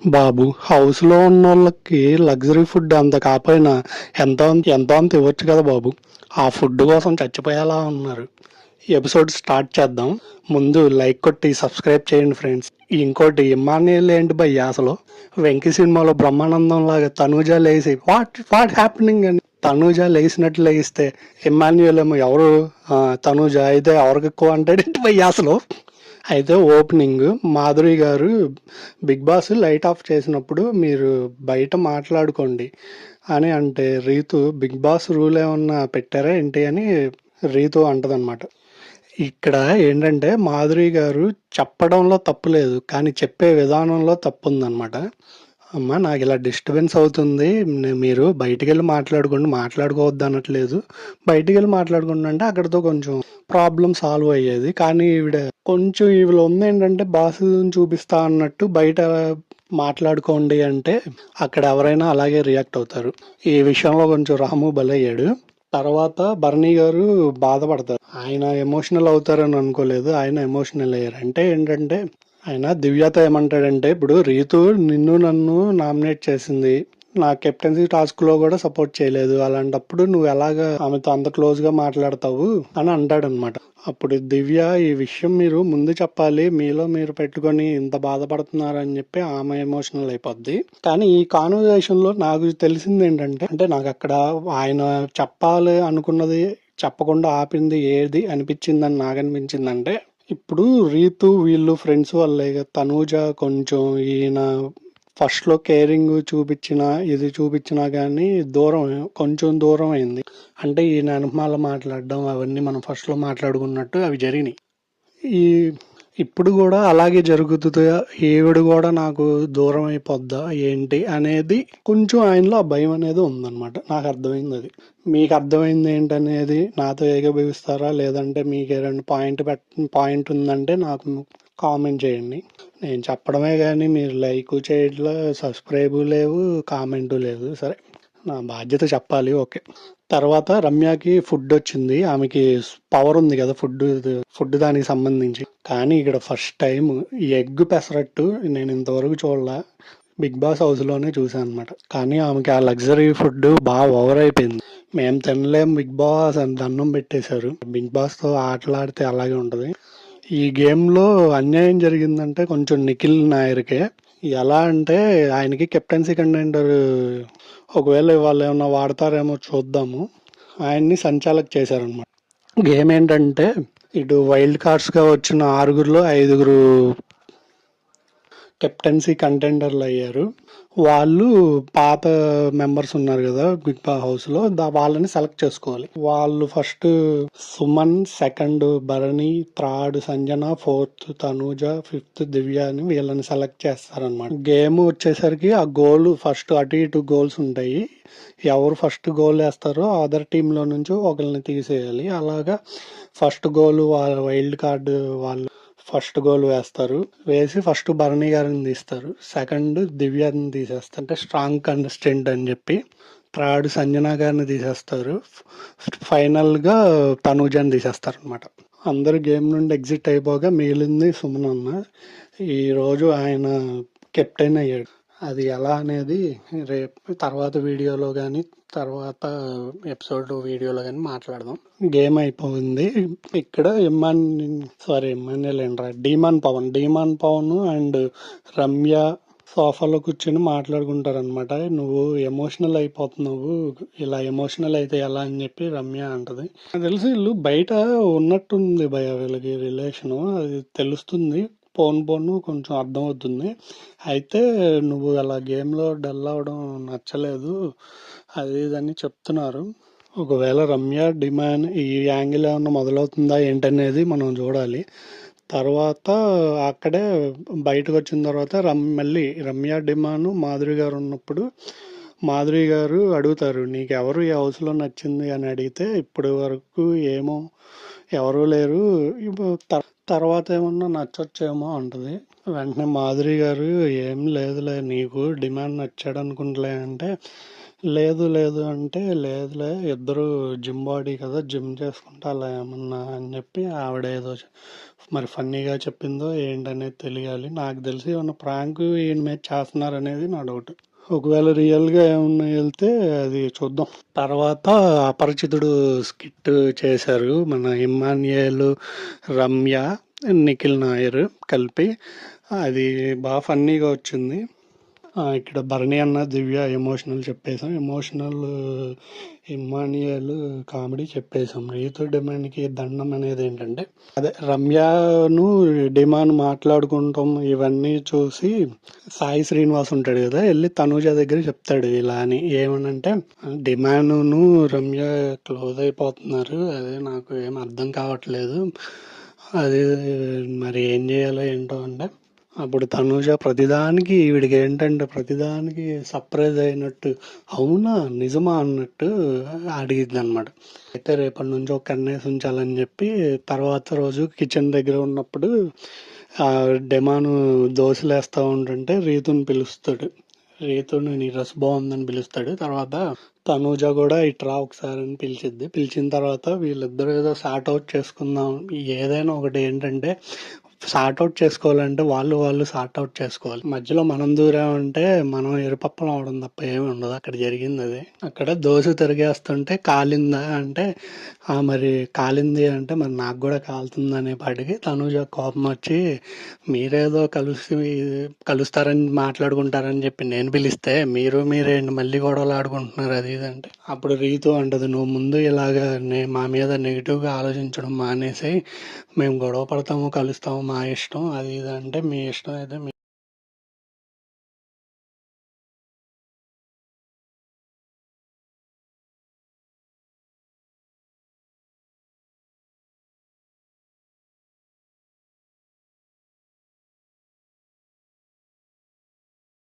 బాబు హౌస్లో ఉన్నోళ్ళకి luxury food అంత కాకపోయినా ఎంతో ఎంతో అంత ఇవ్వచ్చు కదా బాబు. ఆ ఫుడ్ కోసం చచ్చిపోయేలా ఉన్నారు. ఈ ఎపిసోడ్ స్టార్ట్ చేద్దాం. ముందు లైక్ కొట్టి సబ్స్క్రైబ్ చేయండి ఫ్రెండ్స్. ఇంకోటి ఇమ్మాన్యుయల్ ఏంటి భయ్యా అసలు వెంకీ సినిమాలో బ్రహ్మానందం లాగా తనూజ లేసి వాట్ వాట్ హ్యాపెనింగ్ అని తనూజ లేసినట్లు లేస్తే ఇమ్మాన్యుయల్ ఏమో ఎవరు తనూజ అయితే ఎవరికి ఎక్కువ అంటాడు భయ్యా అసలు. అయితే ఓపెనింగ్ మాధురి గారు బిగ్ బాస్ లైట్ ఆఫ్ చేసినప్పుడు మీరు బయట మాట్లాడుకోండి అని అంటే రీతు బిగ్ బాస్ రూల్ ఏమన్నా పెట్టారా ఏంటి అని రీతు అంటదన్నమాట. ఇక్కడ ఏంటంటే మాధురి గారు చెప్పడంలో తప్పు లేదు, కానీ చెప్పే విధానంలో తప్పు ఉందన్నమాట. అమ్మ నాకు ఇలా డిస్టర్బెన్స్ అవుతుంది, మీరు బయటికి వెళ్ళి మాట్లాడుకోవద్దు అనట్లేదు. బయటికి వెళ్ళి మాట్లాడుకుంటా అంటే అక్కడితో కొంచెం ప్రాబ్లం సాల్వ్ అయ్యేది. కానీ కొంచెం ఈవిడ ఉంది ఏంటంటే బాస్ చూపిస్తా అన్నట్టు బయట మాట్లాడుకోండి అంటే అక్కడ ఎవరైనా అలాగే రియాక్ట్ అవుతారు. ఈ విషయంలో కొంచెం రాము బలయ్యాడు. తర్వాత భరణి గారు బాధపడతారు. ఆయన ఎమోషనల్ అవుతారని అనుకోలేదు, ఆయన ఎమోషనల్ అయ్యారు. అంటే ఏంటంటే ఆయన దివ్యతో ఏమంటాడంటే, ఇప్పుడు రీతు నిన్ను నన్ను నామినేట్ చేసింది, నా కెప్టెన్సీ టాస్క్ లో కూడా సపోర్ట్ చేయలేదు, అలాంటప్పుడు నువ్వు ఎలాగా ఆమెతో అంత క్లోజ్ గా మాట్లాడతావు అని అంటాడనమాట. అప్పుడు దివ్య ఈ విషయం మీరు ముందు చెప్పాలి, మీలో మీరు పెట్టుకొని ఇంత బాధపడుతున్నారని చెప్పి ఆమె ఎమోషనల్ అయిపోద్ది. కానీ ఈ కాన్వర్జేషన్ లో నాకు తెలిసింది ఏంటంటే, అంటే నాకు అక్కడ ఆయన చెప్పాలి అనుకున్నది చెప్పకుండా ఆపింది ఏది అనిపించిందని నాకు అనిపించిందంటే, ఇప్పుడు రీతు వీళ్ళు ఫ్రెండ్స్ వల్లే తనూజ కొంచెం ఈయన ఫస్ట్ లో కేరింగ్ చూపించినా కానీ కొంచెం దూరం అయింది. అంటే ఈయన అనుమాల మాట్లాడడం అవన్నీ మనం ఫస్ట్ లో మాట్లాడుకున్నట్టు అవి జరిగినాయి. ఈ ఇప్పుడు కూడా అలాగే జరుగుతుందా, ఈవిడ కూడా నాకు దూరం అయిపోద్దా ఏంటి అనేది కొంచెం ఆయనలో ఆ భయం అనేది ఉందన్నమాట. నాకు అర్థమైంది అది. మీకు అర్థమైంది ఏంటనేది నాతో ఏకీభవిస్తారా, లేదంటే మీకు ఏదైనా పాయింట్ ఉందంటే నాకు కామెంట్ చేయండి. నేను చెప్పడమే కానీ మీరు లైక్ చేయట్లా, సబ్స్క్రైబ్ లేవు, కామెంటు లేదు. సరే, నా బాధ్యత చెప్పాలి. ఓకే. తర్వాత రమ్యకి ఫుడ్ వచ్చింది, ఆమెకి పవర్ ఉంది కదా ఫుడ్ దానికి సంబంధించి. కానీ ఇక్కడ ఫస్ట్ టైం ఈ ఎగ్ పెసరట్టు నేను ఇంతవరకు చూడలా, బిగ్ బాస్ హౌస్ లోనే చూసాను అనమాట. కానీ ఆమెకి ఆ లగ్జరీ ఫుడ్ బాగా ఓవర్ అయిపోయింది. మేము తినలేం బిగ్ బాస్ అని దండం పెట్టేశారు. బిగ్ బాస్ తో ఆటలాడితే అలాగే ఉంటది. ఈ గేమ్ లో అన్యాయం జరిగిందంటే కొంచెం నిఖిల్ నాయర్కే. ఎలా అంటే ఆయనకి కెప్టెన్సీ కంటెండర్ ఒకవేళ వాళ్ళు ఏమన్నా వాడతారేమో చూద్దాము, ఆయన్ని సంచాలక్ చేశారనమాట. గేమ్ ఏంటంటే ఇటు వైల్డ్ కార్డ్స్ గా వచ్చిన 6గురిలో 5గురు కెప్టెన్సీ కంటెండర్లు అయ్యారు. వాళ్ళు పాత మెంబర్స్ ఉన్నారు కదా బిగ్ బాస్ హౌస్ లో, వాళ్ళని సెలెక్ట్ చేసుకోవాలి. వాళ్ళు first Suman, second Bharani, third Sanjana, fourth Tanuja, fifth Divya అని వీళ్ళని సెలెక్ట్ చేస్తారనమాట. గేమ్ వచ్చేసరికి ఆ గోల్ ఫస్ట్ అటు ఇటు గోల్స్ ఉంటాయి. ఎవరు ఫస్ట్ గోల్ వేస్తారో అదర్ టీమ్ లో నుంచి ఒకరిని తీసేయాలి. అలాగా ఫస్ట్ గోల్ వైల్డ్ కార్డ్ వాళ్ళు ఫస్ట్ గోల్ వేసి ఫస్ట్ భరణి గారిని తీస్తారు, సెకండ్ దివ్యాని తీసేస్తారు అంటే స్ట్రాంగ్ కంటెస్టెంట్ అని చెప్పి, థర్డ్ సంజన గారిని తీసేస్తారు, ఫైనల్ గా తనూజని తీసేస్తారు అనమాట. అందరు గేమ్ నుండి ఎగ్జిట్ అయిపోగా మిగిలింది సుమన్ అన్న. ఈ రోజు ఆయన కెప్టెన్ అయ్యాడు. అది ఎలా అనేది రేపు తర్వాత వీడియోలో కానీ తర్వాత ఎపిసోడ్ వీడియోలో కానీ మాట్లాడదాం. గేమ్ అయిపోయింది. ఇక్కడ డీమాన్ పవన్ అండ్ రమ్య సోఫాలో కూర్చొని మాట్లాడుకుంటారు అనమాట. నువ్వు ఎమోషనల్ అయిపోతున్నావు, ఇలా ఎమోషనల్ అయితే ఎలా అని చెప్పి రమ్య అంటది. నాకు తెలిసి వీళ్ళు బయట ఉన్నట్టుంది భయ, వీళ్ళకి రిలేషను అది తెలుస్తుంది. పోను కొంచెం అర్థం అవుతుంది. అయితే నువ్వు అలా గేమ్లో డల్ అవడం నచ్చలేదు అది ఇదని చెప్తున్నారు. ఒకవేళ రమ్య డిమాండ్ ఈ యాంగిల్ ఏమన్నా మొదలవుతుందా ఏంటనేది మనం చూడాలి. తర్వాత అక్కడే బయటకు వచ్చిన తర్వాత మళ్ళీ రమ్య డిమాండ్ మాధురి గారు ఉన్నప్పుడు మాధురి గారు అడుగుతారు, నీకెవరు ఈ హౌస్లో నచ్చింది అని అడిగితే ఇప్పటి వరకు ఏమో ఎవరూ లేరు, తర్వాత ఏమన్నా నచ్చొచ్చేమో అంటది. వెంటనే మాధురి గారు ఏం లేదులే, నీకు డిమాండ్ నచ్చాడు అనుకుంటలే అంటే, లేదు లేదు అంటే, లేదులే ఇద్దరు జిమ్ బాడీ కదా, జిమ్ చేసుకుంటా అలా ఏమన్నా అని చెప్పి ఆవిడ ఏదో మరి ఫన్నీగా చెప్పిందో ఏంటనేది తెలియాలి. నాకు తెలిసి ఏమన్నా ప్రాంక్ ఈయన మీద చేస్తున్నారనేది నా డౌట్. ఒకవేళ రియల్గా ఏమన్నా వెళ్తే అది చూద్దాం. తర్వాత అపరిచితుడు స్కిట్ చేశారు మన ఇమ్మాన్యుయేల్, రమ్య, నిఖిల్ నాయర్ కలిపి. అది బాగా ఫన్నీగా వచ్చింది. ఇక్కడ భరణి అన్న, దివ్య ఎమోషనల్ చెప్పేసాం. ఎమోషనల్ ఇమ్మాన్యుయేల్ కామెడీ చెప్పేసాం. రీతు డిమాండ్కి దండం అనేది ఏంటంటే, అదే రమ్యను డిమాండ్ మాట్లాడుకుంటాం ఇవన్నీ చూసి సాయి శ్రీనివాస్ ఉంటాడు కదా, వెళ్ళి తనూజ దగ్గర చెప్తాడు ఇలా అని. ఏమనంటే, డిమాండ్ను రమ్య క్లోజ్ అయిపోతున్నారు, అదే నాకు ఏం అర్థం కావట్లేదు, అది మరి ఏం చేయాలో ఏంటో అంటే, అప్పుడు తనూజ ప్రతిదానికి వీడికి ఏంటంటే ప్రతిదానికి సర్ప్రైజ్ అయినట్టు, అవునా నిజమా అన్నట్టు అడిగిద్ది అనమాట. అయితే రేపటి నుంచి ఒక కన్నేసి ఉంచాలని చెప్పి తర్వాత రోజు కిచెన్ దగ్గర ఉన్నప్పుడు డెమాను దోశలు వేస్తూ ఉంటుంటే రీతుని పిలుస్తాడు. రీతుని నీ డ్రెస్ బాగుందని పిలుస్తాడు. తర్వాత తనూజ కూడా ఇట్రా ఒకసారి అని పిలిచిద్ది. పిలిచిన తర్వాత వీళ్ళిద్దరూ ఏదో సార్ట్ అవుట్ చేసుకుందాం, ఏదైనా ఒకటి ఏంటంటే సార్ట్ అవుట్ చేసుకోవాలంటే వాళ్ళు సార్ట్ అవుట్ చేసుకోవాలి. మధ్యలో మనం దూరామంటే మనం ఎరుపప్పలం అవడం తప్ప ఏమి ఉండదు. అక్కడ జరిగింది అది. అక్కడ దోశ తిరిగేస్తుంటే కాలిందా అంటే, మరి కాలింది అంటే మరి నాకు కూడా కాలుతుంది అనే పాటికి తనూజ కోపం వచ్చి, మీరేదో కలుస్తారని మాట్లాడుకుంటారని చెప్పి నేను పిలిస్తే మీరేంటి మళ్ళీ గొడవలు ఆడుకుంటున్నారు అది ఇది అంటే, అప్పుడు రీతు అంటది, నువ్వు ముందు ఇలాగా మా మీద నెగిటివ్గా ఆలోచించడం మానేసి, మేము గొడవ పడతాము కలుస్తాము మా ఇష్టం అది ఇది అంటే, మీ ఇష్టం అయితే